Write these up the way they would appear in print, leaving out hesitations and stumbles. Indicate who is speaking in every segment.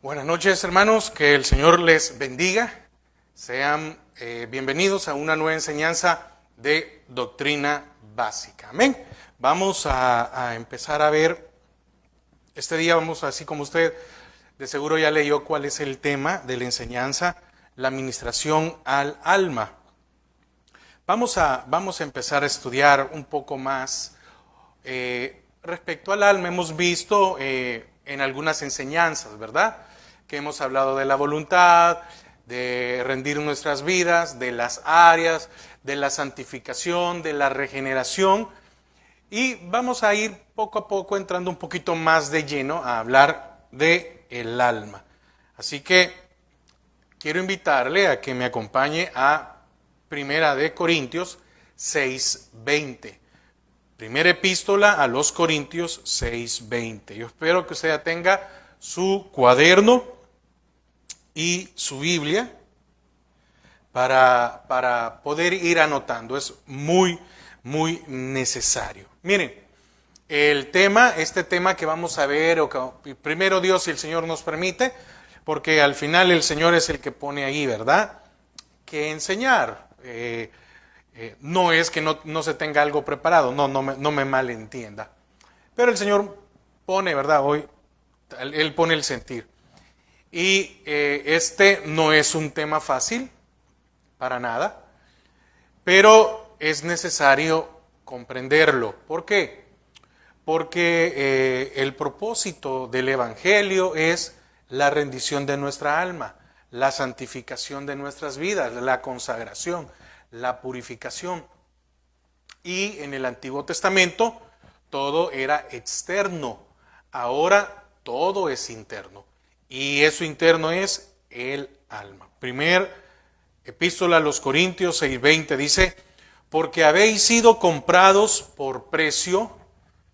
Speaker 1: Buenas noches, hermanos, que el Señor les bendiga. Sean bienvenidos a una nueva enseñanza de doctrina básica. Amén. Vamos a empezar a ver, este día vamos, así como usted de seguro ya leyó cuál es el tema de la enseñanza, la ministración al alma. Vamos a empezar a estudiar un poco más respecto al alma. Hemos visto en algunas enseñanzas, ¿verdad?, que hemos hablado de la voluntad, de rendir nuestras vidas, de las áreas, de la santificación, de la regeneración. Y vamos a ir poco a poco entrando un poquito más de lleno a hablar de el alma. Así que quiero invitarle a que me acompañe a Primera de Corintios 6:20. Primera epístola a los Corintios 6:20. Yo espero que usted ya tenga su cuaderno y su Biblia para poder ir anotando. Es muy necesario. Miren, este tema que vamos a ver, primero Dios, si el Señor nos permite, porque al final el Señor es el que pone ahí, ¿verdad?, que enseñar. No es que no se tenga algo preparado, no me malentienda. Pero el Señor pone, ¿verdad?, hoy, Él pone el sentir. Y este no es un tema fácil, para nada, pero es necesario comprenderlo. ¿Por qué? Porque el propósito del Evangelio es la rendición de nuestra alma, la santificación de nuestras vidas, la consagración, la purificación. Y en el Antiguo Testamento todo era externo, ahora todo es interno. Y eso interno es el alma. Primer epístola a los Corintios 6:20 dice: porque habéis sido comprados por precio,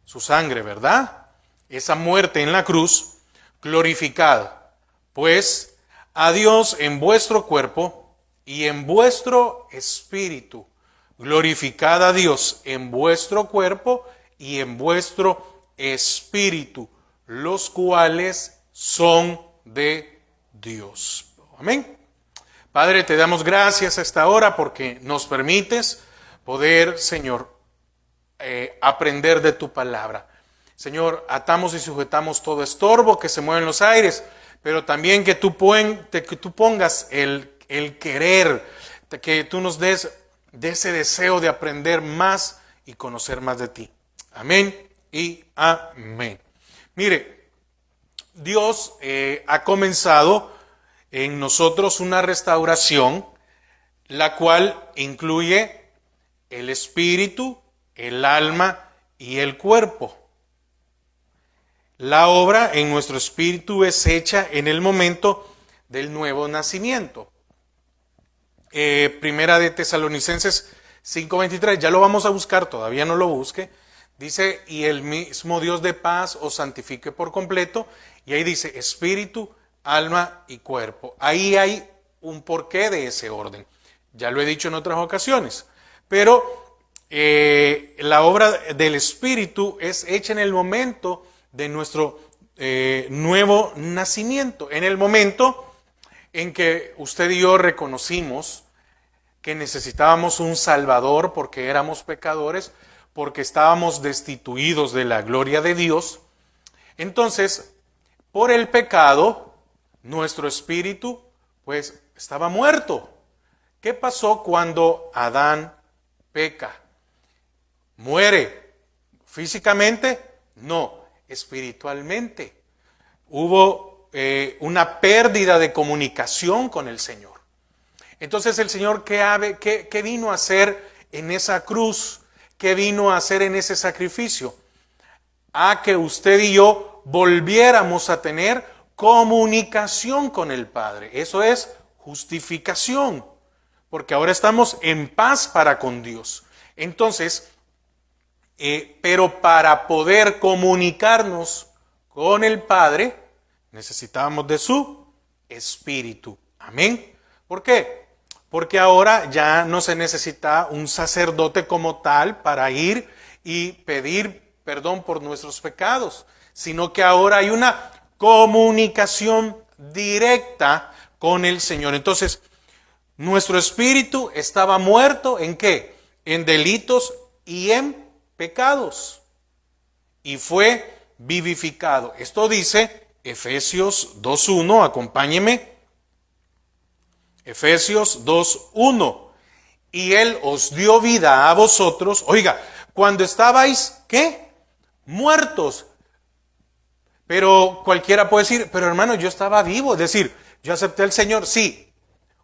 Speaker 1: su sangre, ¿verdad?, esa muerte en la cruz, glorificada, pues a Dios en vuestro cuerpo y en vuestro espíritu. Glorificad a Dios en vuestro cuerpo y en vuestro espíritu, los cuales son de Dios. Amén. Padre, te damos gracias a esta hora porque nos permites poder, Señor, aprender de tu palabra. Señor, atamos y sujetamos todo estorbo que se mueve en los aires, pero también que tú pongas el querer, que tú nos des de ese deseo de aprender más y conocer más de ti. Amén y amén. Mire, Dios ha comenzado en nosotros una restauración, la cual incluye el espíritu, el alma y el cuerpo. La obra en nuestro espíritu es hecha en el momento del nuevo nacimiento. Primera de Tesalonicenses 5:23, ya lo vamos a buscar, todavía no lo busque. Dice: y el mismo Dios de paz os santifique por completo. Y ahí dice: espíritu, alma y cuerpo. Ahí hay un porqué de ese orden. Ya lo he dicho en otras ocasiones. Pero la obra del espíritu es hecha en el momento de nuestro nuevo nacimiento. En el momento en que usted y yo reconocimos que necesitábamos un Salvador porque éramos pecadores, porque estábamos destituidos de la gloria de Dios. Entonces, por el pecado, nuestro espíritu pues estaba muerto. ¿Qué pasó cuando Adán peca? ¿Muere físicamente? No, espiritualmente. Hubo una pérdida de comunicación con el Señor. Entonces el Señor, ¿qué vino a hacer en esa cruz? ¿Qué vino a hacer en ese sacrificio? A que usted y yo volviéramos a tener comunicación con el Padre. Eso es justificación, porque ahora estamos en paz para con Dios. Entonces, pero para poder comunicarnos con el Padre, necesitábamos de su espíritu. Amén. ¿Por qué? Porque ahora ya no se necesita un sacerdote como tal para ir y pedir perdón por nuestros pecados, sino que ahora hay una comunicación directa con el Señor. Entonces, nuestro espíritu estaba muerto ¿en qué? En delitos y en pecados. Y fue vivificado. Esto dice Efesios 2:1, acompáñeme. Efesios 2:1. Y Él os dio vida a vosotros. Oiga, cuando estabais, ¿qué? Muertos. Pero cualquiera puede decir, pero hermano, yo estaba vivo. Es decir, yo acepté al Señor. Sí,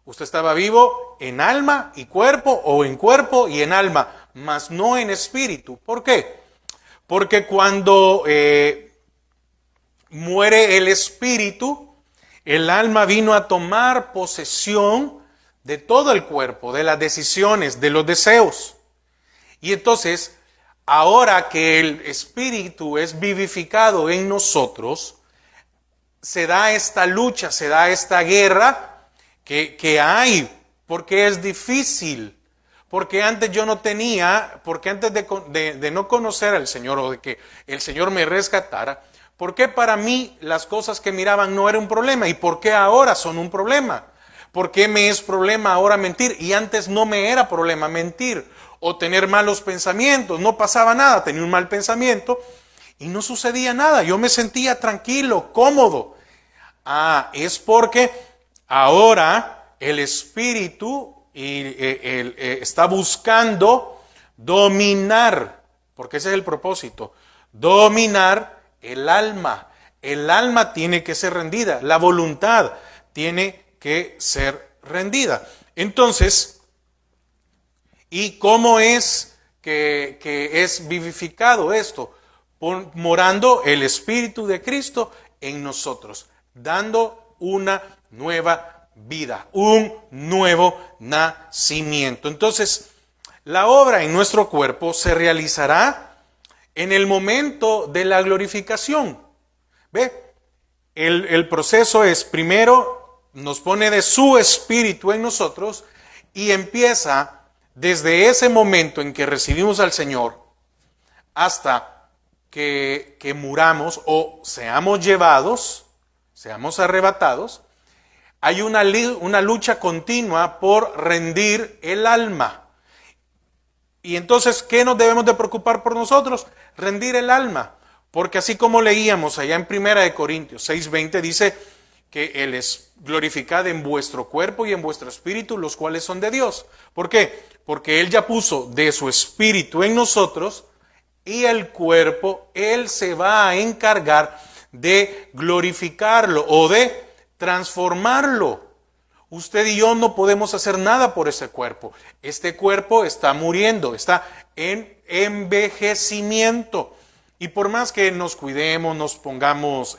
Speaker 1: usted estaba vivo en alma y cuerpo, o en cuerpo y en alma, mas no en espíritu. ¿Por qué? Porque cuando muere el espíritu, el alma vino a tomar posesión de todo el cuerpo, de las decisiones, de los deseos. Y entonces, ahora que el espíritu es vivificado en nosotros, se da esta lucha, se da esta guerra que hay, porque es difícil. Porque antes yo no tenía, porque antes de no conocer al Señor o de que el Señor me rescatara, ¿por qué para mí las cosas que miraban no eran un problema? ¿Y por qué ahora son un problema? ¿Por qué me es problema ahora mentir? Y antes no me era problema mentir o tener malos pensamientos. No pasaba nada, tenía un mal pensamiento y no sucedía nada. Yo me sentía tranquilo, cómodo. Es porque ahora el Espíritu está buscando dominar, porque ese es el propósito, dominar el alma. El alma tiene que ser rendida, la voluntad tiene que ser rendida. Entonces, ¿y cómo es que es vivificado esto? Morando el Espíritu de Cristo en nosotros, dando una nueva vida, un nuevo nacimiento. Entonces, la obra en nuestro cuerpo se realizará en el momento de la glorificación. ¿Ve? El proceso es, primero, nos pone de su espíritu en nosotros y empieza desde ese momento en que recibimos al Señor hasta que muramos o seamos llevados, seamos arrebatados. Hay una lucha continua por rendir el alma. Y entonces, ¿qué nos debemos de preocupar por nosotros? Rendir el alma. Porque así como leíamos allá en 1 Corintios 6:20, dice que Él es glorificado en vuestro cuerpo y en vuestro espíritu, los cuales son de Dios. ¿Por qué? Porque Él ya puso de su espíritu en nosotros y el cuerpo, Él se va a encargar de glorificarlo o de transformarlo. Usted y yo no podemos hacer nada por ese cuerpo. Este cuerpo está muriendo, está en envejecimiento. Y por más que nos cuidemos, nos pongamos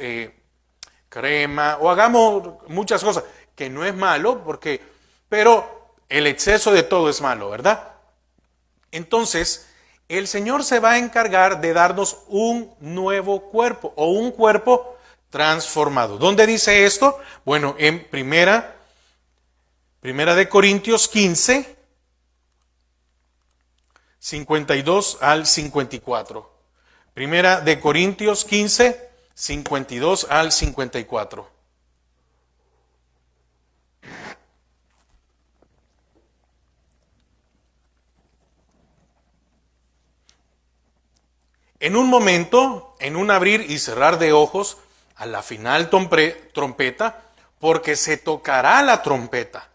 Speaker 1: crema o hagamos muchas cosas, que no es malo, pero el exceso de todo es malo, ¿verdad? Entonces, el Señor se va a encargar de darnos un nuevo cuerpo o un cuerpo transformado. ¿Dónde dice esto? Bueno, en Primera de Corintios 15, 52 al 54. Primera de Corintios 15, 52 al 54. En un momento, en un abrir y cerrar de ojos, a la final trompeta, porque se tocará la trompeta.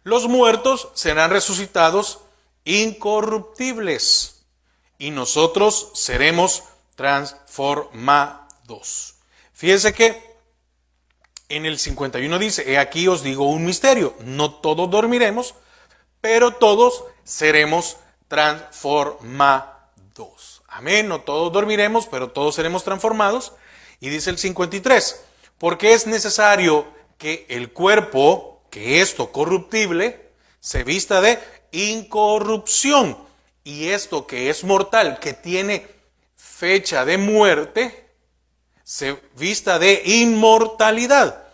Speaker 1: Los muertos serán resucitados incorruptibles y nosotros seremos transformados. Fíjense que en el 51 dice, he aquí os digo un misterio, no todos dormiremos, pero todos seremos transformados. Amén, no todos dormiremos, pero todos seremos transformados. Y dice el 53, porque es necesario que el cuerpo, que esto corruptible, se vista de incorrupción, y esto que es mortal, que tiene fecha de muerte, se vista de inmortalidad.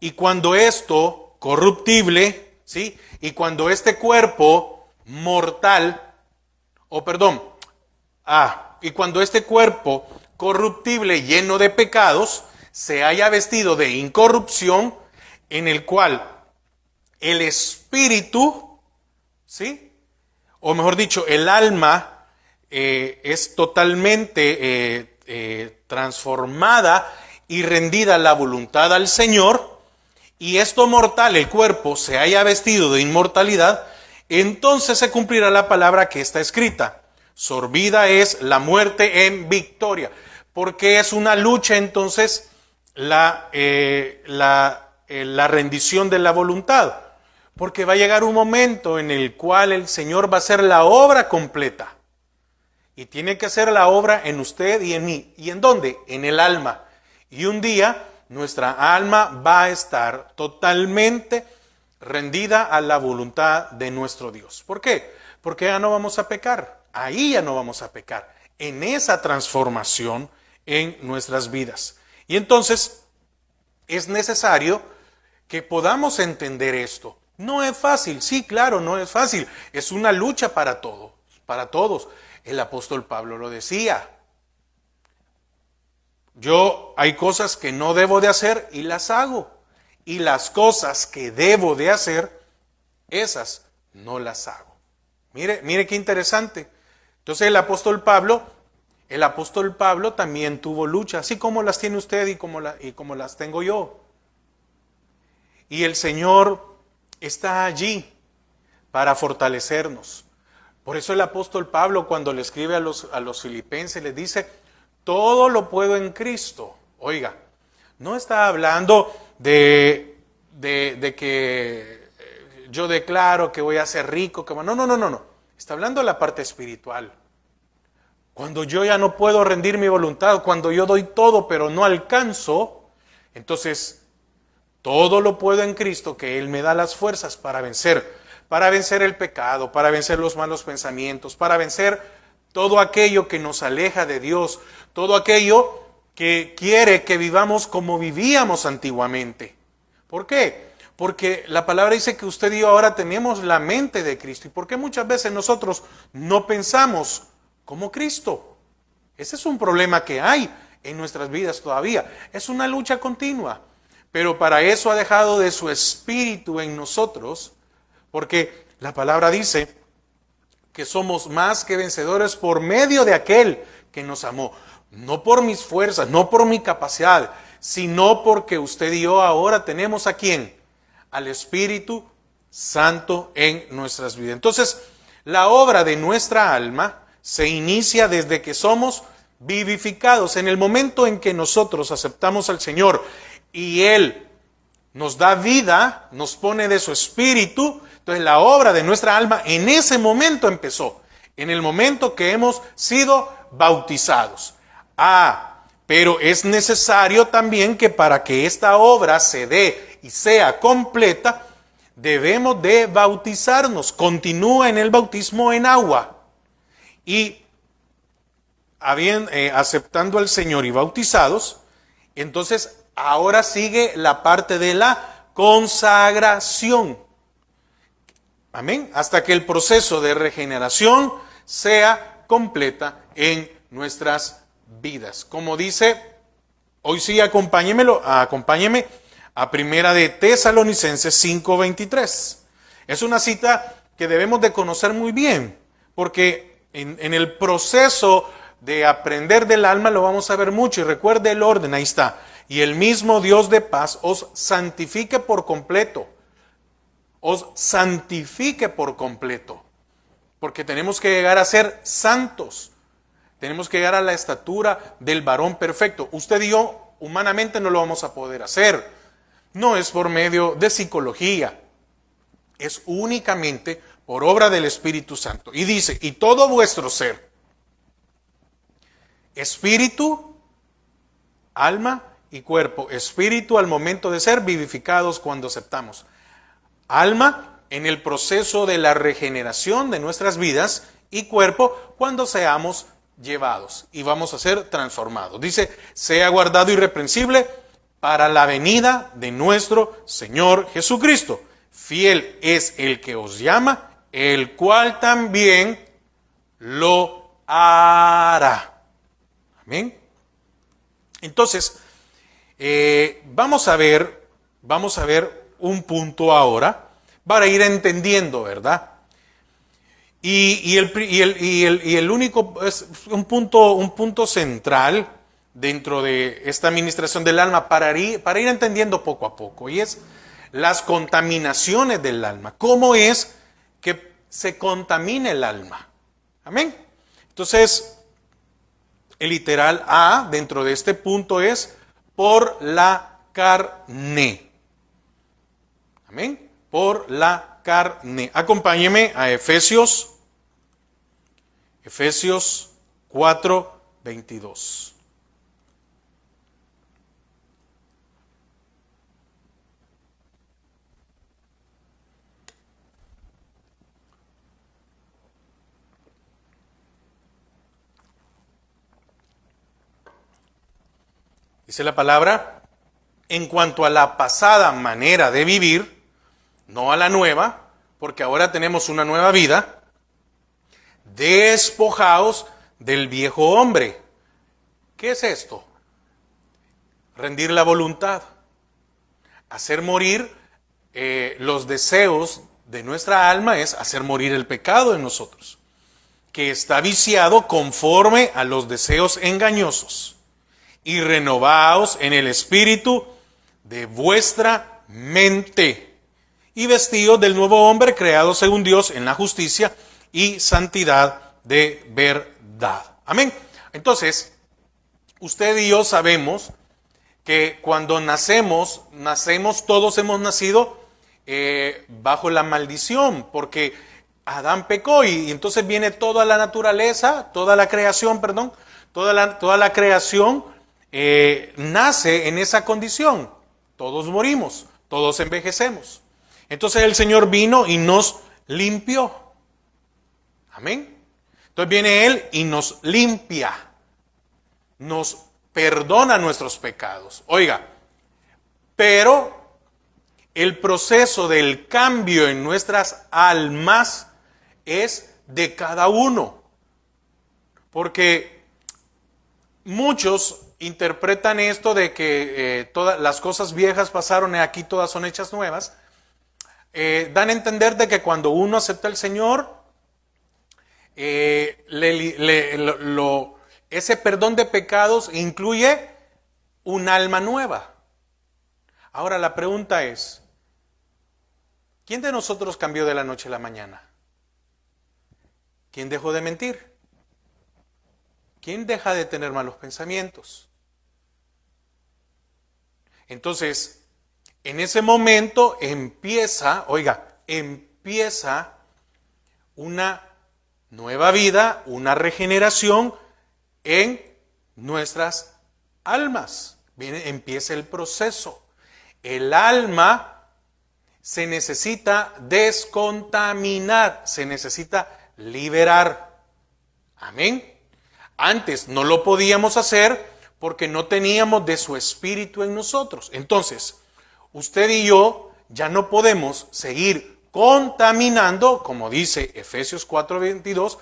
Speaker 1: Y cuando esto corruptible, ¿sí? Y cuando este cuerpo mortal, y cuando este cuerpo corruptible lleno de pecados se haya vestido de incorrupción, en el cual el espíritu, ¿sí? O mejor dicho, el alma es totalmente transformada y rendida la voluntad al Señor, y esto mortal, el cuerpo, se haya vestido de inmortalidad, entonces se cumplirá la palabra que está escrita: sorbida es la muerte en victoria. Porque es una lucha entonces la rendición de la voluntad. Porque va a llegar un momento en el cual el Señor va a hacer la obra completa. Y tiene que hacer la obra en usted y en mí. ¿Y en dónde? En el alma. Y un día nuestra alma va a estar totalmente rendida a la voluntad de nuestro Dios. ¿Por qué? Porque ya no vamos a pecar. Ahí ya no vamos a pecar. En esa transformación en nuestras vidas. Y entonces es necesario que podamos entender esto. No es fácil, sí, claro, no es fácil. Es una lucha para todos. El apóstol Pablo lo decía. Hay cosas que no debo de hacer y las hago. Y las cosas que debo de hacer, esas no las hago. Mire qué interesante. Entonces el apóstol Pablo también tuvo lucha, así como las tiene usted y como las tengo yo. Y el Señor está allí para fortalecernos. Por eso el apóstol Pablo, cuando le escribe a los filipenses, les dice: todo lo puedo en Cristo. Oiga, no está hablando de que yo declaro que voy a ser rico. No. Está hablando de la parte espiritual. Cuando yo ya no puedo rendir mi voluntad, cuando yo doy todo pero no alcanzo, entonces todo lo puedo en Cristo, que Él me da las fuerzas para vencer el pecado, para vencer los malos pensamientos, para vencer todo aquello que nos aleja de Dios, todo aquello que quiere que vivamos como vivíamos antiguamente. ¿Por qué? Porque la palabra dice que usted y yo ahora tenemos la mente de Cristo. ¿Y por qué muchas veces nosotros no pensamos como Cristo? Ese es un problema que hay en nuestras vidas todavía. Es una lucha continua. Pero para eso ha dejado de su espíritu en nosotros, porque la palabra dice que somos más que vencedores por medio de aquel que nos amó. No por mis fuerzas, no por mi capacidad, sino porque usted y yo ahora tenemos ¿a quién? Al Espíritu Santo en nuestras vidas. Entonces, la obra de nuestra alma se inicia desde que somos vivificados. En el momento en que nosotros aceptamos al Señor y Él nos da vida, nos pone de su Espíritu, entonces la obra de nuestra alma en ese momento empezó. En el momento que hemos sido bautizados. Pero es necesario también que para que esta obra se dé y sea completa, debemos de bautizarnos. Continúa en el bautismo en agua. Y aceptando al Señor y bautizados, entonces ahora sigue la parte de la consagración. Amén. Hasta que el proceso de regeneración sea completa en nuestras vidas. Como dice, hoy sí acompáñeme a Primera de Tesalonicenses 5:23. Es una cita que debemos de conocer muy bien, porque en el proceso de aprender del alma lo vamos a ver mucho. Y recuerde el orden, ahí está. Y el mismo Dios de paz os santifique por completo. Os santifique por completo. Porque tenemos que llegar a ser santos. Tenemos que llegar a la estatura del varón perfecto. Usted y yo humanamente no lo vamos a poder hacer. No es por medio de psicología. Es únicamente por obra del Espíritu Santo. Y dice, y todo vuestro ser, espíritu, alma y cuerpo. Espíritu al momento de ser vivificados cuando aceptamos. Alma en el proceso de la regeneración de nuestras vidas y cuerpo cuando seamos llevados y vamos a ser transformados. Dice, sea guardado irreprensible para la venida de nuestro Señor Jesucristo. Fiel es el que os llama, el cual también lo hará. Amén. Entonces, vamos a ver un punto ahora para ir entendiendo, ¿verdad? Y el único, es un punto central dentro de esta administración del alma para ir entendiendo poco a poco, y es las contaminaciones del alma. ¿Cómo es que se contamina el alma? Amén. Entonces, el literal A dentro de este punto es por la carne. Amén. Por la carne. Acompáñeme a Efesios 4:22. Dice la palabra, en cuanto a la pasada manera de vivir, no a la nueva, porque ahora tenemos una nueva vida, despojaos del viejo hombre. ¿Qué es esto? Rendir la voluntad, hacer morir los deseos de nuestra alma, es hacer morir el pecado en nosotros, que está viciado conforme a los deseos engañosos. Y renovaos en el espíritu de vuestra mente, y vestidos del nuevo hombre creado según Dios en la justicia y santidad de verdad. Amén. Entonces, usted y yo sabemos que cuando nacemos, todos hemos nacido bajo la maldición, porque Adán pecó y entonces viene toda la naturaleza, toda la creación, toda la creación nace en esa condición. Todos morimos, todos envejecemos. Entonces el Señor vino y nos limpió. Amén. Entonces viene Él y nos limpia, nos perdona nuestros pecados. Oiga, pero el proceso del cambio en nuestras almas es de cada uno. Porque muchos interpretan esto de que todas las cosas viejas pasaron y aquí todas son hechas nuevas. Dan a entender de que cuando uno acepta al Señor, ese perdón de pecados incluye un alma nueva. Ahora la pregunta es, ¿quién de nosotros cambió de la noche a la mañana? ¿Quién dejó de mentir? ¿Quién deja de tener malos pensamientos? Entonces, en ese momento empieza una nueva vida, una regeneración en nuestras almas. Empieza el proceso. El alma se necesita descontaminar, se necesita liberar. Amén. Antes no lo podíamos hacer porque no teníamos de su espíritu en nosotros. Entonces, usted y yo ya no podemos seguir contaminando, como dice Efesios 4:22,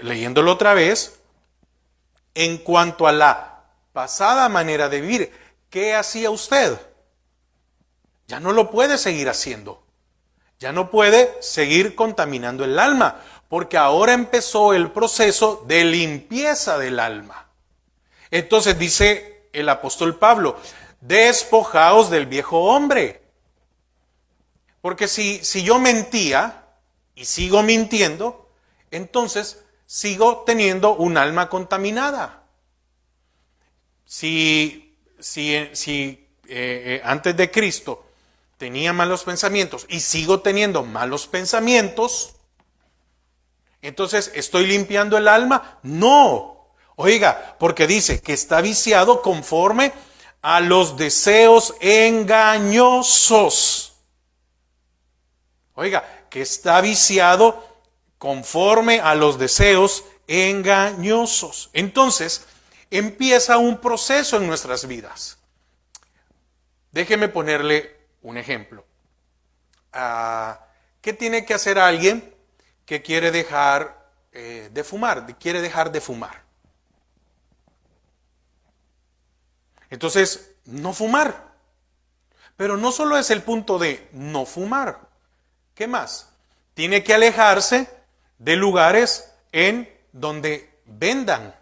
Speaker 1: leyéndolo otra vez, en cuanto a la pasada manera de vivir. ¿Qué hacía usted? Ya no lo puede seguir haciendo. Ya no puede seguir contaminando el alma, porque ahora empezó el proceso de limpieza del alma. Entonces dice el apóstol Pablo, despojaos del viejo hombre. Porque si yo mentía y sigo mintiendo, entonces sigo teniendo un alma contaminada. Si antes de Cristo tenía malos pensamientos y sigo teniendo malos pensamientos, entonces ¿estoy limpiando el alma? No. Oiga, porque dice que está viciado conforme a los deseos engañosos. Oiga, que está viciado conforme a los deseos engañosos. Entonces, empieza un proceso en nuestras vidas. Déjeme ponerle un ejemplo. ¿Qué tiene que hacer alguien que quiere dejar de fumar? Quiere dejar de fumar. Entonces, no fumar. Pero no solo es el punto de no fumar. ¿Qué más? Tiene que alejarse de lugares en donde vendan.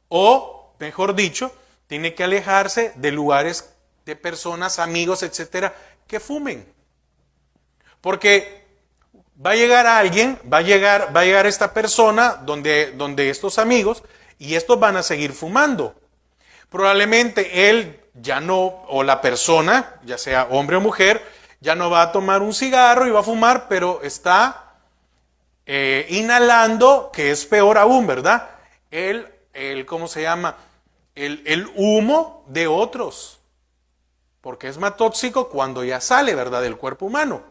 Speaker 1: O, mejor dicho, tiene que alejarse de lugares de personas, amigos, etcétera, que fumen. Porque va a llegar alguien, va a llegar esta persona donde estos amigos, y estos van a seguir fumando. Probablemente él ya no, o la persona, ya sea hombre o mujer, ya no va a tomar un cigarro y va a fumar, pero está inhalando, que es peor aún, ¿verdad? ¿Cómo se llama? El humo de otros. Porque es más tóxico cuando ya sale, ¿verdad?, del cuerpo humano.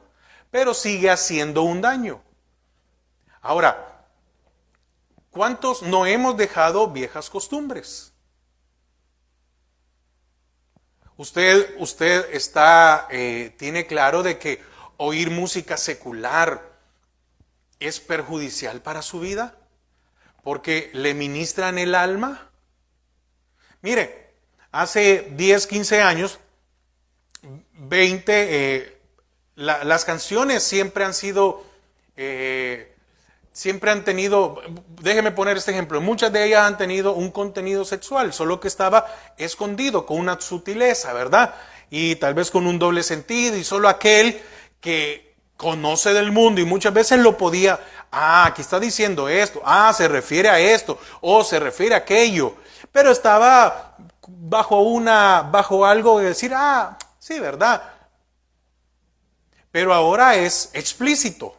Speaker 1: Pero sigue haciendo un daño. Ahora, ¿cuántos no hemos dejado viejas costumbres? Usted tiene claro de que oír música secular es perjudicial para su vida, porque le ministran el alma. Mire, hace 10, 15 años, 20, las canciones siempre han sido, siempre han tenido, déjeme poner este ejemplo, muchas de ellas han tenido un contenido sexual, solo que estaba escondido con una sutileza, ¿verdad? Y tal vez con un doble sentido, y solo aquel que conoce del mundo y muchas veces lo podía, aquí está diciendo esto, se refiere a esto, o se refiere a aquello, pero estaba bajo algo de decir, sí, ¿verdad? Pero ahora es explícito.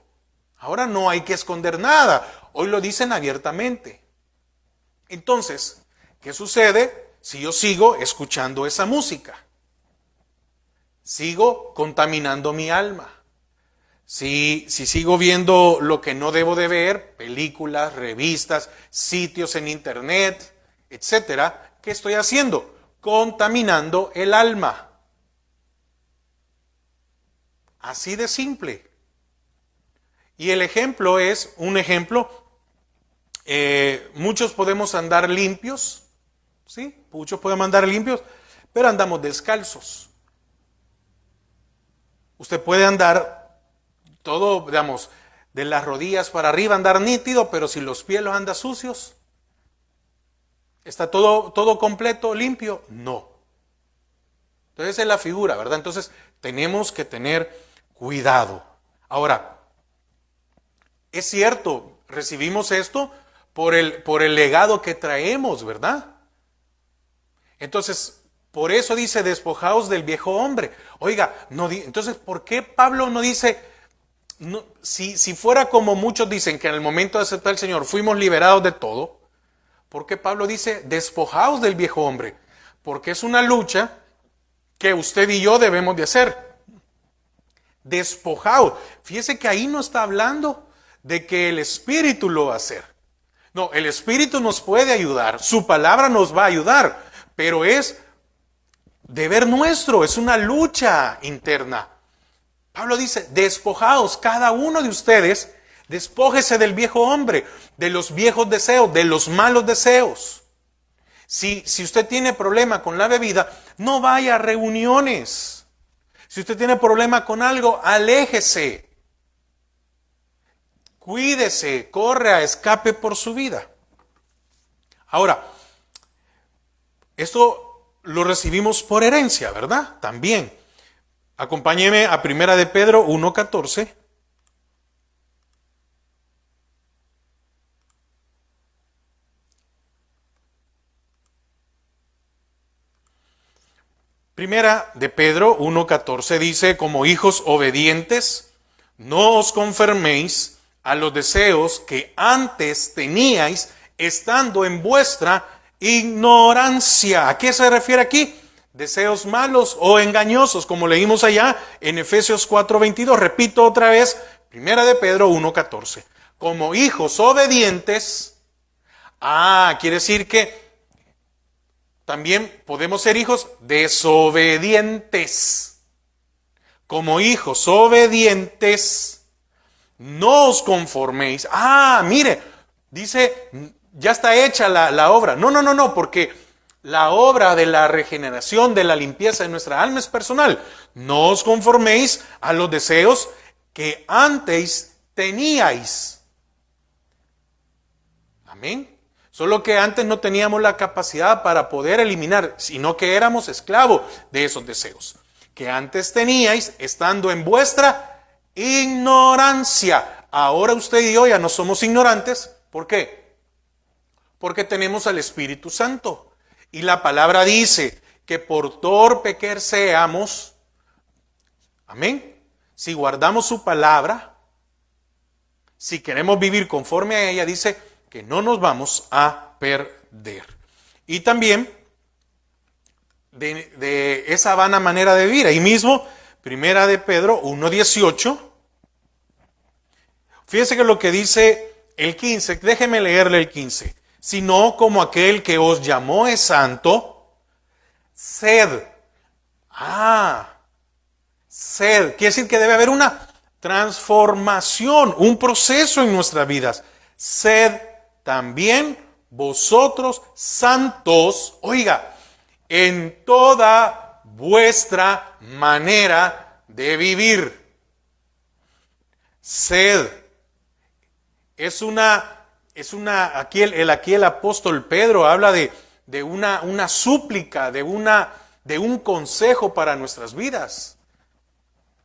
Speaker 1: Ahora no hay que esconder nada. Hoy lo dicen abiertamente. Entonces, ¿qué sucede si yo sigo escuchando esa música? Sigo contaminando mi alma. Si sigo viendo lo que no debo de ver, películas, revistas, sitios en internet, etcétera, ¿qué estoy haciendo? Contaminando el alma. Así de simple. Y el ejemplo es un ejemplo. Muchos podemos andar limpios, ¿sí? Muchos podemos andar limpios, pero andamos descalzos. Usted puede andar todo, digamos, de las rodillas para arriba, andar nítido, pero si los pies los anda sucios, ¿está todo completo, limpio? No. Entonces esa es la figura, ¿verdad? Entonces tenemos que tener cuidado. Ahora, es cierto, recibimos esto por el legado que traemos, ¿verdad? Entonces, por eso dice, despojaos del viejo hombre. Oiga, entonces, ¿por qué Pablo no dice, si fuera como muchos dicen que en el momento de aceptar al Señor fuimos liberados de todo, ¿por qué Pablo dice, despojaos del viejo hombre? Porque es una lucha que usted y yo debemos de hacer. Despojaos. Fíjese que ahí no está hablando de que el Espíritu lo va a hacer. No, el Espíritu nos puede ayudar, su palabra nos va a ayudar, pero es deber nuestro, es una lucha interna. Pablo dice, despojaos cada uno de ustedes, despójese del viejo hombre, de los viejos deseos, de los malos deseos. Si usted tiene problema con la bebida, no vaya a reuniones. Si usted tiene problema con algo, aléjese. Cuídese, corra, escape por su vida. Ahora, esto lo recibimos por herencia, ¿verdad? También. Acompáñeme a 1 de Pedro 1:14. Primera de Pedro 1:14 dice, como hijos obedientes, no os conforméis a los deseos que antes teníais estando en vuestra ignorancia. ¿A qué se refiere aquí? Deseos malos o engañosos, como leímos allá en Efesios 4:22. Repito otra vez, Primera de Pedro 1:14. Como hijos obedientes, quiere decir que también podemos ser hijos desobedientes. Como hijos obedientes, no os conforméis. Mire, dice, ya está hecha la obra. No, porque La obra de la regeneración, de la limpieza de nuestra alma es personal. No os conforméis a los deseos que antes teníais. Amén. Solo que antes no teníamos la capacidad para poder eliminar, sino que éramos esclavos de esos deseos que antes teníais estando en vuestra ignorancia. Ahora usted y yo ya no somos ignorantes. ¿Por qué? Porque tenemos al Espíritu Santo. Y la palabra dice que por torpe que seamos, amén, si guardamos su palabra, si queremos vivir conforme a ella, dice que no nos vamos a perder. Y también de esa vana manera de vivir. Ahí mismo, primera de Pedro 1:18. Fíjese que lo que dice el 15, déjeme leerle el 15. Sino como aquel que os llamó es santo, sed. Sed. Quiere decir que debe haber una transformación, un proceso en nuestras vidas. Sed también vosotros santos, oiga, en toda vuestra manera de vivir. Sed. Aquí el apóstol Pedro habla de una súplica, de un consejo para nuestras vidas.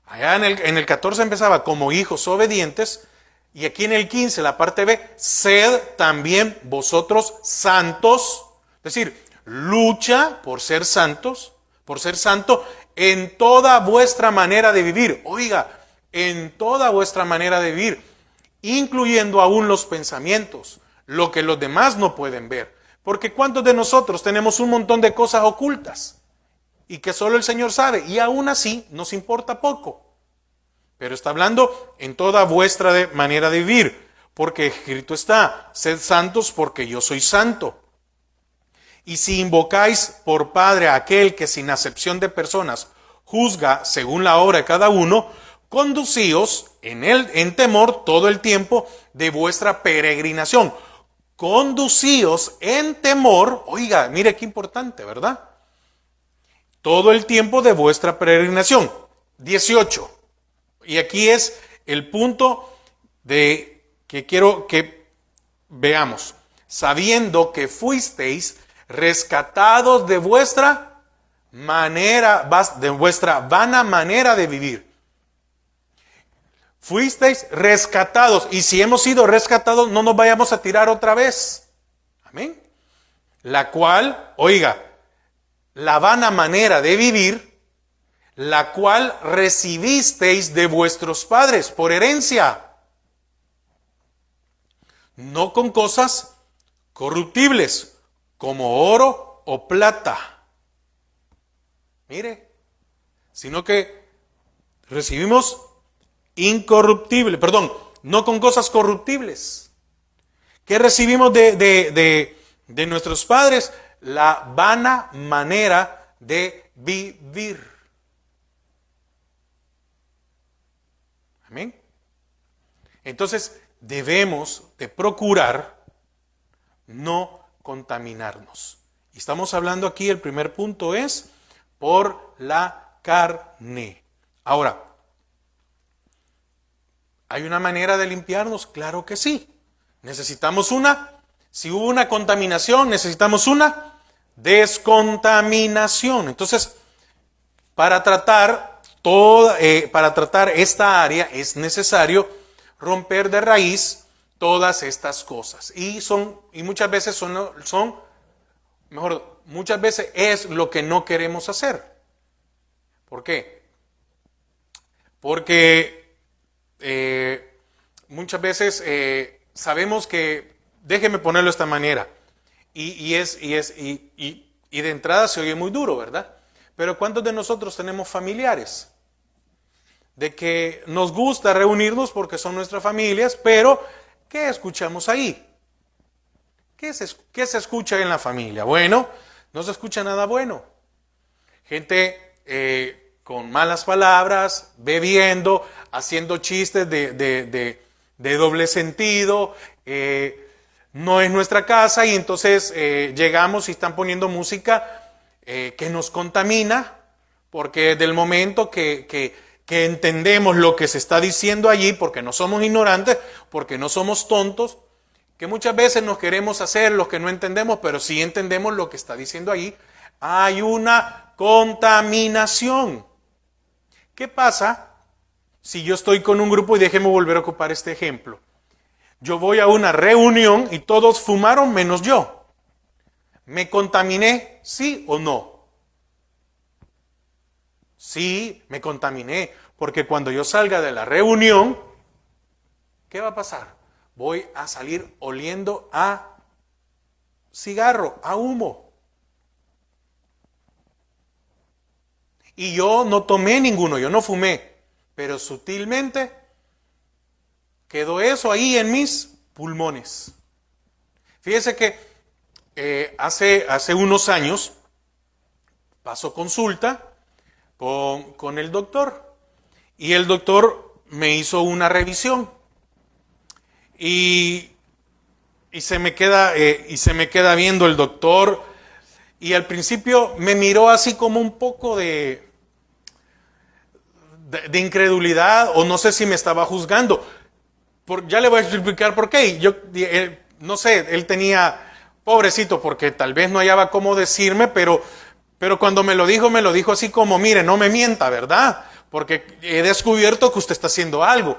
Speaker 1: Allá en el 14 empezaba como hijos obedientes, y aquí en el 15, la parte B, sed también vosotros santos, es decir, lucha por ser santos, por ser santo en toda vuestra manera de vivir. Oiga, en toda vuestra manera de vivir, incluyendo aún los pensamientos, lo que los demás no pueden ver. Porque ¿cuántos de nosotros tenemos un montón de cosas ocultas y que solo el Señor sabe? Y aún así nos importa poco. Pero está hablando en toda vuestra manera de vivir, porque escrito está, sed santos porque yo soy santo. Y si invocáis por Padre a aquel que sin acepción de personas juzga según la obra de cada uno, conducíos en temor todo el tiempo de vuestra peregrinación. Conducíos en temor, oiga, mire qué importante, ¿verdad? Todo el tiempo de vuestra peregrinación. 18. Y aquí es el punto de que quiero que veamos. Sabiendo que fuisteis rescatados de vuestra vana manera de vivir. Fuisteis rescatados. Y si hemos sido rescatados, no nos vayamos a tirar otra vez. Amén. La cual, oiga, la vana manera de vivir, la cual recibisteis de vuestros padres por herencia. No con cosas corruptibles, como oro o plata. Mire, sino que recibimos incorruptible, no con cosas corruptibles. ¿Qué recibimos de nuestros padres? La vana manera de vivir. Amén. Entonces debemos de procurar no contaminarnos. Y estamos hablando aquí, el primer punto es por la carne. Ahora, ¿hay una manera de limpiarnos? Claro que sí. Necesitamos si hubo una contaminación, necesitamos una descontaminación. Entonces, para tratar esta área es necesario romper de raíz todas estas cosas. Y muchas veces muchas veces es lo que no queremos hacer. ¿Por qué? Porque muchas veces sabemos que, déjeme ponerlo de esta manera, y de entrada se oye muy duro, ¿verdad? Pero ¿cuántos de nosotros tenemos familiares? De que nos gusta reunirnos porque son nuestras familias, pero ¿qué escuchamos ahí? ¿Qué se escucha en la familia? Bueno, no se escucha nada bueno. Gente con malas palabras, bebiendo, haciendo chistes de doble sentido, no es nuestra casa y entonces llegamos y están poniendo música que nos contamina, porque del momento que entendemos lo que se está diciendo allí, porque no somos ignorantes, porque no somos tontos, que muchas veces nos queremos hacer los que no entendemos, pero sí entendemos lo que está diciendo ahí, hay una contaminación. ¿Qué pasa si yo estoy con un grupo, y déjeme volver a ocupar este ejemplo? Yo voy a una reunión y todos fumaron menos yo. ¿Me contaminé, sí o no? Sí, me contaminé, porque cuando yo salga de la reunión, ¿qué va a pasar? Voy a salir oliendo a cigarro, a humo. Y yo no tomé ninguno, yo no fumé, pero sutilmente quedó eso ahí en mis pulmones. Fíjese que hace unos años pasó consulta con el doctor y el doctor me hizo una revisión y se me queda viendo el doctor y al principio me miró así como un poco de incredulidad, o no sé si me estaba juzgando. Ya le voy a explicar por qué. No sé, él tenía, pobrecito, porque tal vez no hallaba cómo decirme, pero cuando me lo dijo así como, mire, no me mienta, ¿verdad? Porque he descubierto que usted está haciendo algo.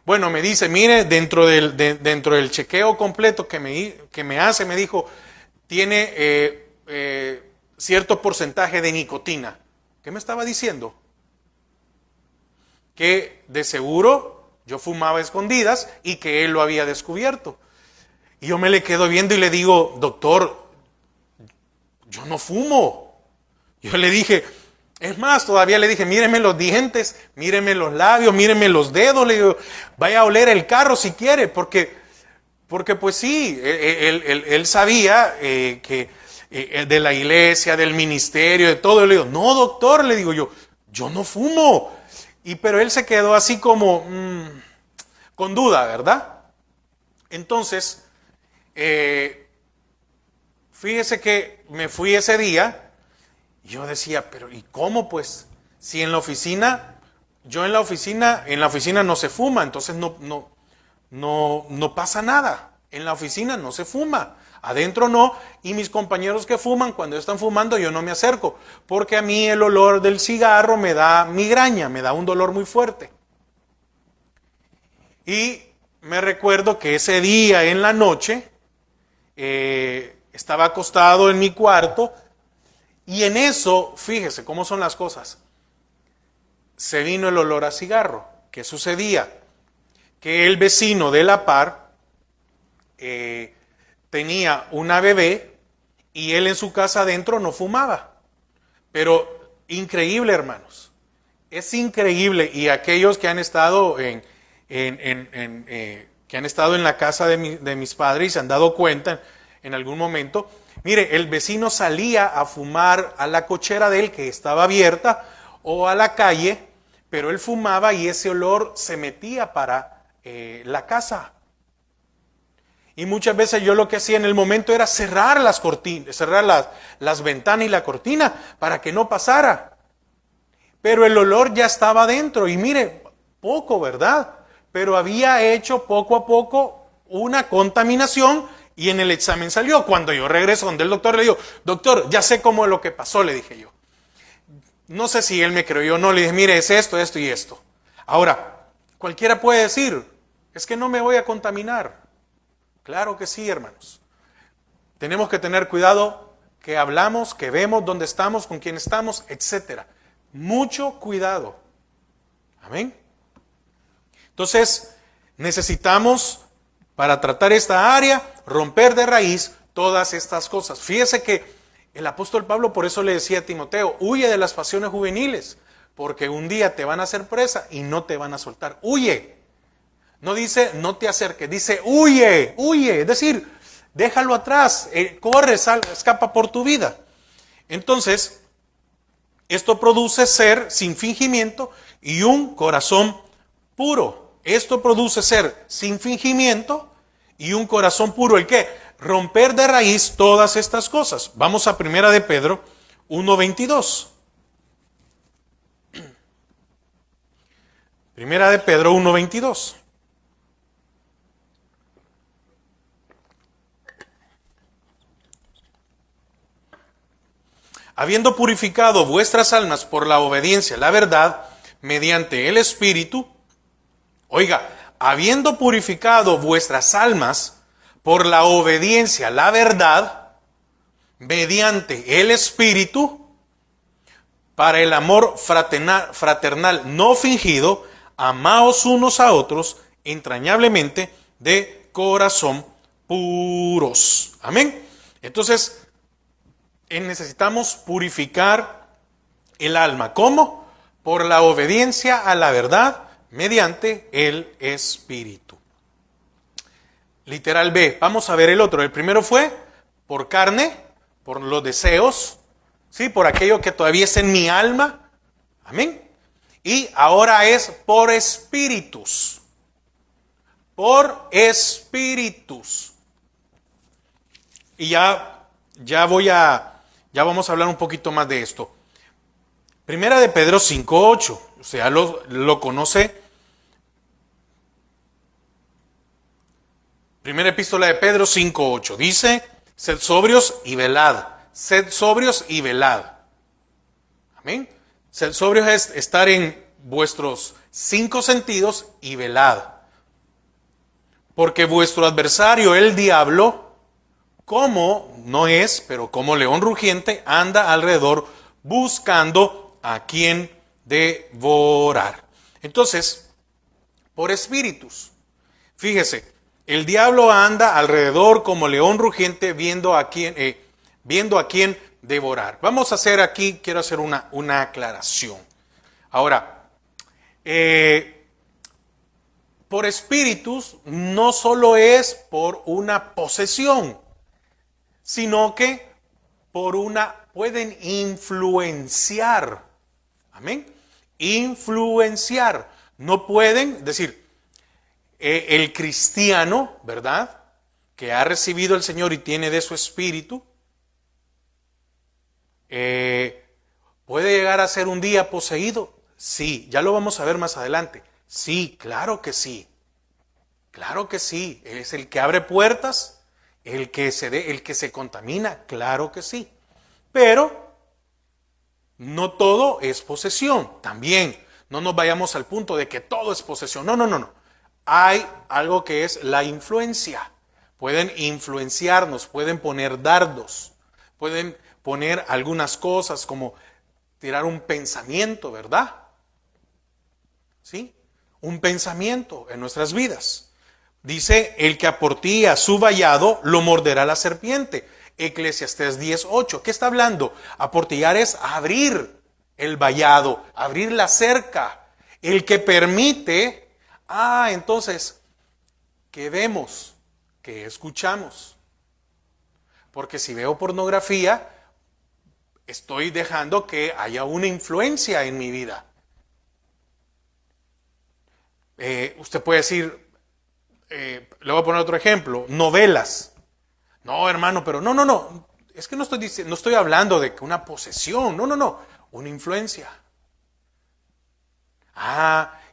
Speaker 1: Bueno, me dice, mire, dentro del chequeo completo que me hace, me dijo, tiene cierto porcentaje de nicotina. ¿Qué me estaba diciendo? Que de seguro yo fumaba a escondidas y que él lo había descubierto. Y yo me le quedo viendo y le digo, doctor, yo no fumo. Yo le dije, es más, todavía le dije, míreme los dientes, míreme los labios, míreme los dedos, le digo, vaya a oler el carro si quiere, porque pues sí, él sabía que de la iglesia, del ministerio, de todo. Le digo, no doctor, le digo yo no fumo. Pero él se quedó así como con duda, ¿verdad? Entonces, fíjese que me fui ese día y yo decía, pero ¿y cómo pues? Si en la oficina no se fuma, entonces no pasa nada. En la oficina no se fuma. Adentro no, y mis compañeros que fuman, cuando están fumando yo no me acerco, porque a mí el olor del cigarro me da migraña, me da un dolor muy fuerte. Y me recuerdo que ese día en la noche estaba acostado en mi cuarto y en eso, fíjese cómo son las cosas, se vino el olor a cigarro. ¿Qué sucedía? Que el vecino de la par tenía una bebé y él en su casa adentro no fumaba. Pero increíble, hermanos. Es increíble. Y aquellos que han estado que han estado en la casa de mis padres y se han dado cuenta en algún momento. Mire, el vecino salía a fumar a la cochera de él que estaba abierta o a la calle, pero él fumaba y ese olor se metía para la casa. Y muchas veces yo lo que hacía en el momento era cerrar las cortinas, cerrar las ventanas y la cortina para que no pasara. Pero el olor ya estaba adentro y mire, poco, ¿verdad? Pero había hecho poco a poco una contaminación y en el examen salió. Cuando yo regreso donde el doctor le digo, doctor, ya sé cómo es lo que pasó, le dije yo. No sé si él me creyó o no, le dije, mire, es esto, esto y esto. Ahora, cualquiera puede decir, es que no me voy a contaminar. Claro que sí, hermanos. Tenemos que tener cuidado que hablamos, que vemos dónde estamos, con quién estamos, etc. Mucho cuidado. Amén. Entonces, necesitamos, para tratar esta área, romper de raíz todas estas cosas. Fíjese que el apóstol Pablo por eso le decía a Timoteo, huye de las pasiones juveniles, porque un día te van a hacer presa y no te van a soltar. Huye. No dice, no te acerques, dice, huye, huye. Es decir, déjalo atrás, corre, escapa por tu vida. Entonces, esto produce ser sin fingimiento y un corazón puro. Esto produce ser sin fingimiento y un corazón puro. ¿El qué? Romper de raíz todas estas cosas. Vamos a Primera de Pedro 1:22. Primera de Pedro 1:22. Habiendo purificado vuestras almas por la obediencia a la verdad, mediante el Espíritu, oiga, habiendo purificado vuestras almas por la obediencia a la verdad, mediante el Espíritu, para el amor fraternal no fingido, amaos unos a otros entrañablemente de corazón puros. Amén. Entonces, necesitamos purificar el alma. ¿Cómo? Por la obediencia a la verdad mediante el Espíritu. Literal B. Vamos a ver el otro. El primero fue por carne, por los deseos, ¿sí? Por aquello que todavía es en mi alma. Amén. Y ahora es por espíritus. Por espíritus. Y ya vamos a hablar un poquito más de esto. Primera de Pedro 5:8. O sea, lo conoce. Primera epístola de Pedro 5:8. Dice, sed sobrios y velad. Sed sobrios y velad. Amén. Sed sobrios es estar en vuestros 5 sentidos y velad. Porque vuestro adversario, el diablo, como no es, pero como león rugiente, anda alrededor buscando a quien devorar. Entonces, por espíritus. Fíjese, el diablo anda alrededor como león rugiente viendo a quien devorar. Vamos a hacer aquí, quiero hacer una aclaración. Ahora, por espíritus no solo es por una posesión, sino que pueden influenciar. Amén. Influenciar. No pueden decir, el cristiano, ¿verdad? Que ha recibido el Señor y tiene de su espíritu, ¿puede llegar a ser un día poseído? Sí, ya lo vamos a ver más adelante. Sí, claro que sí. Claro que sí. Es el que abre puertas, el que se contamina, claro que sí. Pero no todo es posesión. También no nos vayamos al punto de que todo es posesión. No. Hay algo que es la influencia. Pueden influenciarnos, pueden poner dardos, pueden poner algunas cosas como tirar un pensamiento, ¿verdad? ¿Sí? Un pensamiento en nuestras vidas. Dice, el que aportía su vallado lo morderá la serpiente. Eclesiastés 10:8. ¿Qué está hablando? Aportillar es abrir el vallado, abrir la cerca. El que permite, entonces, ¿qué vemos? ¿Qué escuchamos? Porque si veo pornografía, estoy dejando que haya una influencia en mi vida. Usted puede decir, le voy a poner otro ejemplo, novelas. No, hermano, pero no. Es que no estoy hablando de una posesión, no. Una influencia.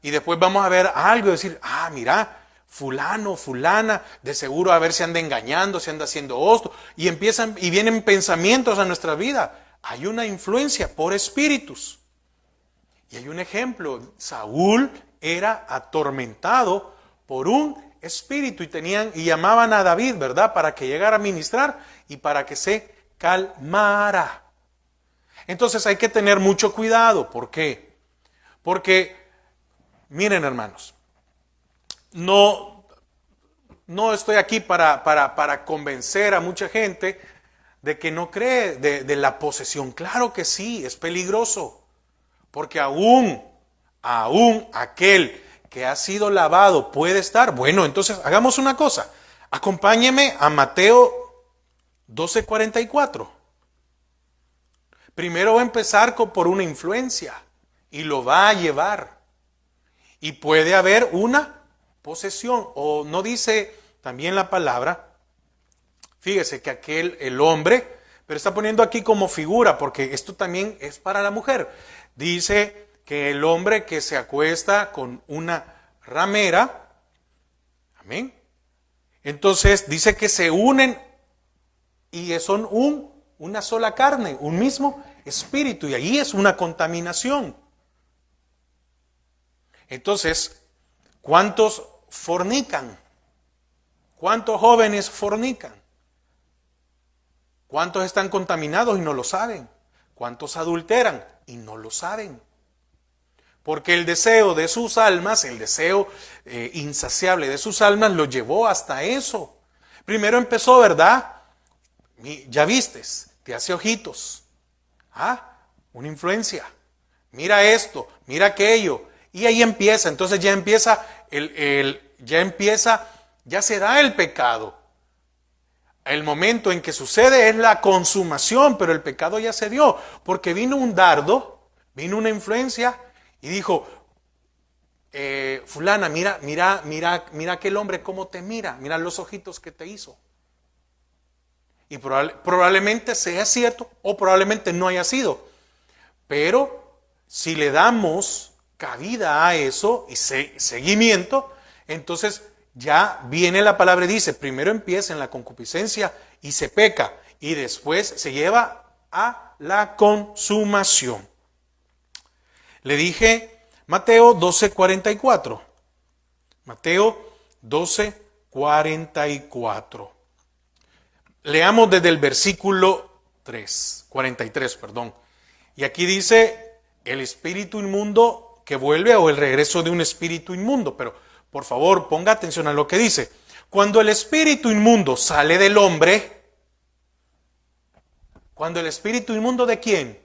Speaker 1: Y después vamos a ver algo y decir, mira, fulano, fulana, de seguro a ver si anda engañando, si anda haciendo esto. Y vienen pensamientos a nuestra vida. Hay una influencia por espíritus. Y hay un ejemplo, Saúl era atormentado por un espíritu y llamaban a David, ¿verdad? Para que llegara a ministrar y para que se calmara. Entonces hay que tener mucho cuidado. ¿Por qué? Porque, miren hermanos, no estoy aquí para convencer a mucha gente de que no cree de la posesión. Claro que sí, es peligroso. Porque aún aquel que ha sido lavado puede estar. Bueno, entonces hagamos una cosa. Acompáñeme a Mateo 12:44. Primero va a empezar por una influencia y lo va a llevar. Y puede haber una posesión. O no dice también la palabra, fíjese que el hombre, pero está poniendo aquí como figura, porque esto también es para la mujer. Dice que el hombre que se acuesta con una ramera, amén. Entonces dice que se unen y son una sola carne, un mismo espíritu, y ahí es una contaminación. Entonces, ¿cuántos fornican? ¿Cuántos jóvenes fornican? ¿Cuántos están contaminados y no lo saben? ¿Cuántos adulteran y no lo saben? Porque el deseo de sus almas, el deseo insaciable de sus almas, lo llevó hasta eso. Primero empezó, ¿verdad? Ya vistes, te hace ojitos. Una influencia. Mira esto, mira aquello. Y ahí empieza, entonces ya se da el pecado. El momento en que sucede es la consumación, pero el pecado ya se dio, porque vino un dardo, vino una influencia y dijo, fulana, mira aquel hombre cómo te mira los ojitos que te hizo. Y probablemente sea cierto o probablemente no haya sido, pero si le damos cabida a eso y seguimiento, entonces ya viene la palabra y dice, primero empieza en la concupiscencia y se peca, y después se lleva a la consumación. Le dije Mateo 12:44. Mateo 12:44. Leamos desde el versículo 43, perdón. Y aquí dice el espíritu inmundo que vuelve, o el regreso de un espíritu inmundo, pero por favor, ponga atención a lo que dice. Cuando el espíritu inmundo sale del hombre, cuando el espíritu inmundo ¿de quién?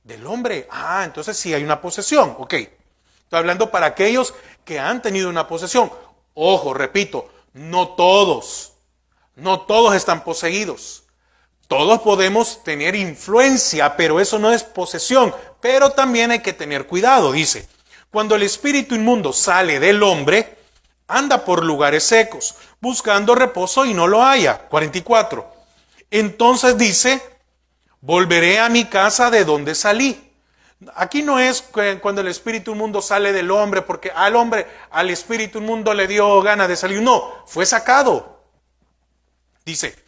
Speaker 1: Del hombre. Entonces sí hay una posesión. Ok. Estoy hablando para aquellos que han tenido una posesión. Ojo, repito, no todos están poseídos. Todos podemos tener influencia, pero eso no es posesión. Pero también hay que tener cuidado, dice. Cuando el espíritu inmundo sale del hombre, anda por lugares secos, buscando reposo y no lo halla. 44. Entonces dice, volveré a mi casa de donde salí. Aquí no es cuando el espíritu inmundo sale del hombre, porque al espíritu inmundo le dio gana de salir. No, fue sacado. Dice,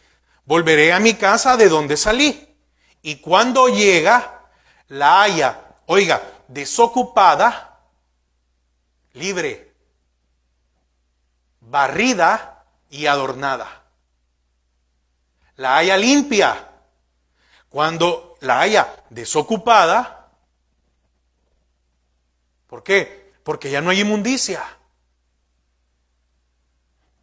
Speaker 1: volveré a mi casa de donde salí. Y cuando llega, la halla, desocupada, libre, barrida y adornada. La haya limpia. Cuando la haya desocupada, ¿por qué? Porque ya no hay inmundicia.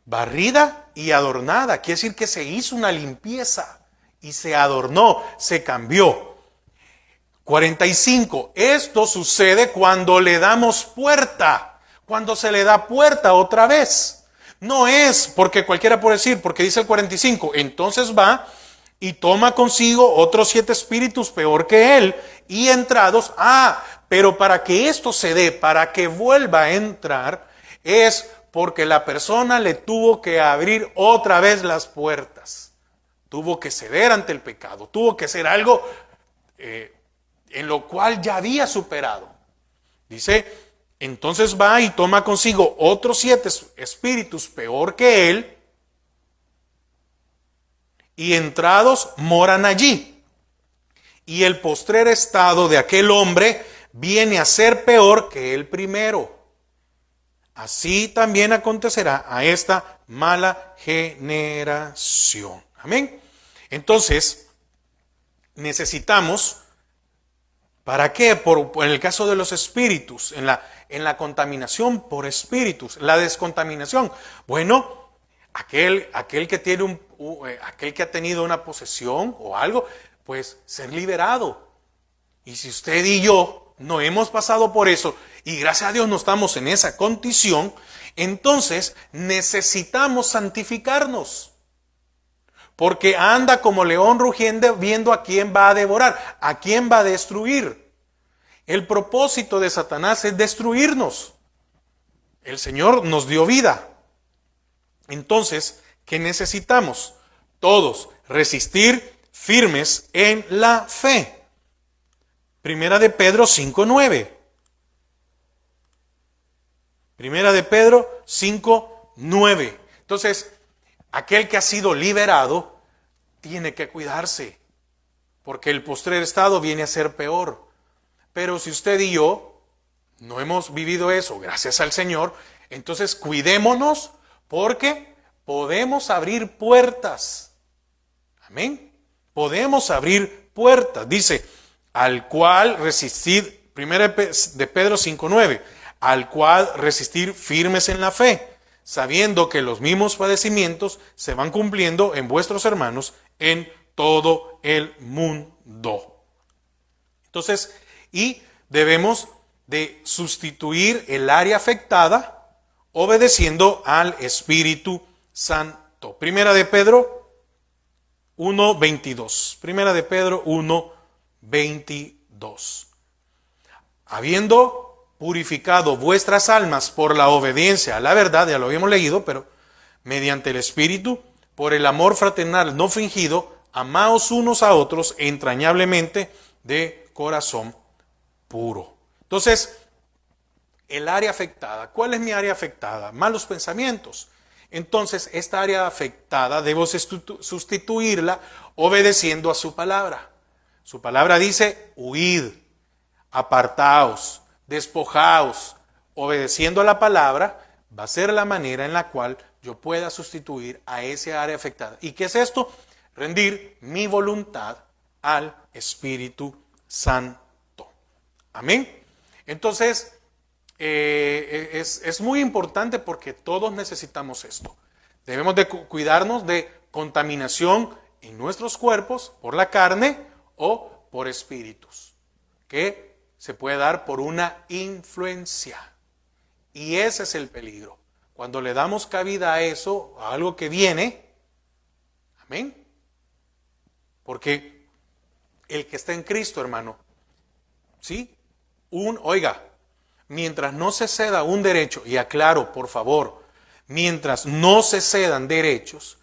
Speaker 1: Barrida y adornada, quiere decir que se hizo una limpieza y se adornó, se cambió. 45. Esto sucede cuando le damos puerta. Cuando se le da puerta otra vez. No es porque cualquiera puede decir, porque dice el 45, entonces va y toma consigo otros 7 espíritus peor que él, y entrados, pero para que esto se dé, para que vuelva a entrar, es porque la persona le tuvo que abrir otra vez las puertas. Tuvo que ceder ante el pecado, tuvo que hacer algo en lo cual ya había superado. Dice, entonces va y toma consigo otros 7 espíritus peor que él, y entrados moran allí. Y el postrer estado de aquel hombre viene a ser peor que el primero. Así también acontecerá a esta mala generación. Amén. Entonces, necesitamos, ¿para qué? En el caso de los espíritus, en la contaminación por espíritus, la descontaminación. Bueno, aquel que tiene aquel que ha tenido una posesión o algo, pues ser liberado. Y si usted y yo no hemos pasado por eso, y gracias a Dios no estamos en esa condición, entonces necesitamos santificarnos. Porque anda como león rugiente viendo a quién va a devorar, a quién va a destruir. El propósito de Satanás es destruirnos. El Señor nos dio vida. Entonces, ¿qué necesitamos? Todos resistir firmes en la fe. Primera de Pedro 5:9. Primera de Pedro 5:9. Entonces, aquel que ha sido liberado tiene que cuidarse, porque el postrer estado viene a ser peor. Pero si usted y yo no hemos vivido eso, gracias al Señor, entonces cuidémonos, porque podemos abrir puertas. Amén. Podemos abrir puertas. Dice, al cual resistid, primera de Pedro 5:9, al cual resistir firmes en la fe, sabiendo que los mismos padecimientos se van cumpliendo en vuestros hermanos en todo el mundo. Entonces, y debemos de sustituir el área afectada obedeciendo al Espíritu Santo. Primera de Pedro 1:22. Primera de Pedro 1:22. Habiendo purificado vuestras almas por la obediencia a la verdad, ya lo habíamos leído, pero mediante el Espíritu, por el amor fraternal no fingido, amaos unos a otros entrañablemente de corazón puro. Entonces, el área afectada, ¿cuál es mi área afectada? Malos pensamientos. Entonces, esta área afectada debo sustituirla obedeciendo a su palabra. Su palabra dice, huid, apartaos, despojaos. Obedeciendo a la palabra va a ser la manera en la cual yo pueda sustituir a ese área afectada. ¿Y qué es esto? Rendir mi voluntad al Espíritu Santo. Amén. Entonces, es muy importante porque todos necesitamos esto. Debemos de cuidarnos de contaminación en nuestros cuerpos por la carne o por espíritus, que se puede dar por una influencia. Y ese es el peligro. Cuando le damos cabida a eso, a algo que viene, amén. Porque el que está en Cristo, hermano, ¿sí? Oiga, mientras no se ceda un derecho, y aclaro, por favor, mientras no se cedan derechos,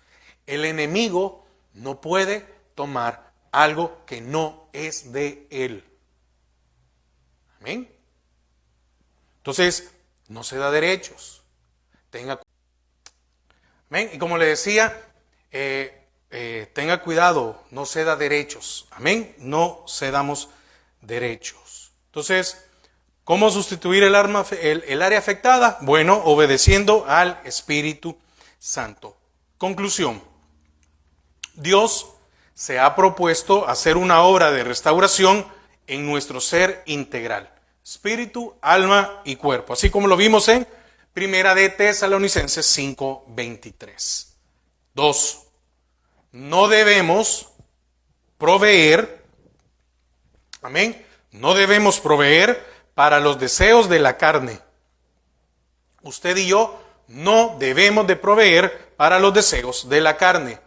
Speaker 1: el enemigo no puede tomar algo que no es de él. Amén. Entonces, no se da derechos. Amén. Y como le decía, tenga cuidado, no ceda derechos. Amén. No cedamos derechos. Entonces, ¿cómo sustituir el área afectada? Bueno, obedeciendo al Espíritu Santo. Conclusión. Dios se ha propuesto hacer una obra de restauración en nuestro ser integral. Espíritu, alma y cuerpo. Así como lo vimos en Primera de Tesalonicenses 5:23. 2. No debemos proveer, amén, no debemos proveer para los deseos de la carne. Usted y yo no debemos de proveer para los deseos de la carne,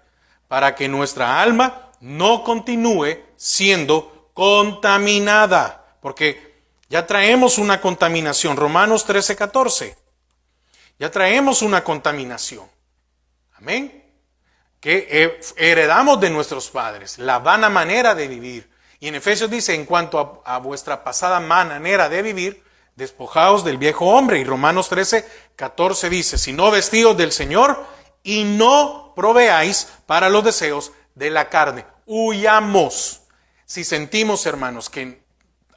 Speaker 1: para que nuestra alma no continúe siendo contaminada, porque ya traemos una contaminación. Romanos 13:14. Ya traemos una contaminación. Amén. Que heredamos de nuestros padres, la vana manera de vivir. Y en Efesios dice, en cuanto a vuestra pasada manera de vivir, despojaos del viejo hombre. Y Romanos 13:14 dice, si no vestidos del Señor y no proveáis para los deseos de la carne. Huyamos. Si sentimos, hermanos, que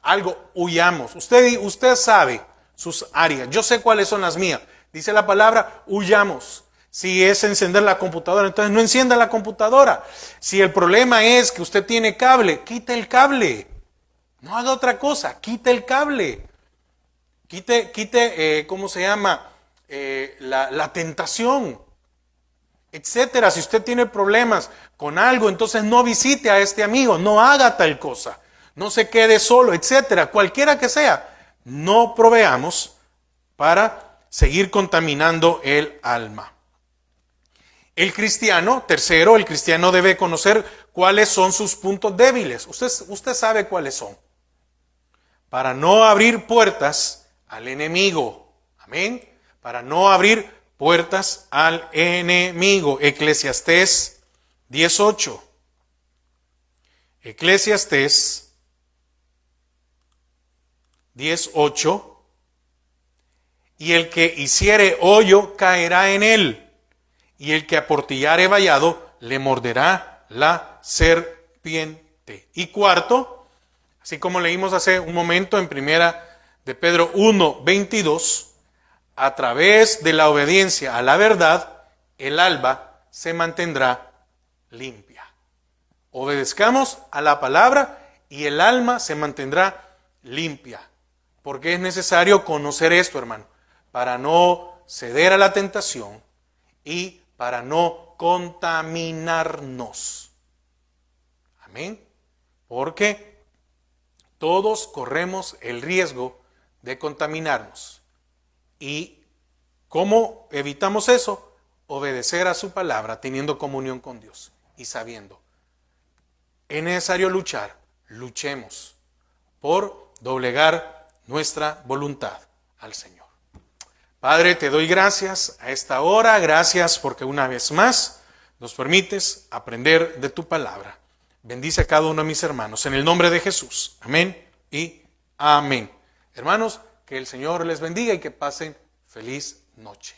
Speaker 1: algo, huyamos. Usted sabe sus áreas. Yo sé cuáles son las mías. Dice la palabra, huyamos. Si es encender la computadora, entonces no encienda la computadora. Si el problema es que usted tiene cable, quite el cable. No haga otra cosa, quite el cable. Quite ¿cómo se llama? La tentación, etcétera. Si usted tiene problemas con algo, entonces no visite a este amigo, no haga tal cosa. No se quede solo, etcétera. Cualquiera que sea, no proveamos para seguir contaminando el alma. El cristiano, tercero, el cristiano debe conocer cuáles son sus puntos débiles. Usted sabe cuáles son. Para no abrir puertas al enemigo. Amén. Para no abrir puertas al enemigo. Eclesiastés 10:8. Eclesiastés 10:8. Y el que hiciere hoyo caerá en él, y el que aportillare vallado le morderá la serpiente. Y cuarto, así como leímos hace un momento en primera de Pedro 1:22, a través de la obediencia a la verdad, el alma se mantendrá limpia. Obedezcamos a la palabra y el alma se mantendrá limpia. Porque es necesario conocer esto, hermano, para no ceder a la tentación y para no contaminarnos. Amén. Porque todos corremos el riesgo de contaminarnos. ¿Y cómo evitamos eso? Obedecer a su palabra, teniendo comunión con Dios y sabiendo. Es necesario luchar, luchemos por doblegar nuestra voluntad al Señor. Padre, te doy gracias a esta hora, gracias porque una vez más nos permites aprender de tu palabra. Bendice a cada uno de mis hermanos, en el nombre de Jesús. Amén y amén. Hermanos, que el Señor les bendiga y que pasen feliz noche.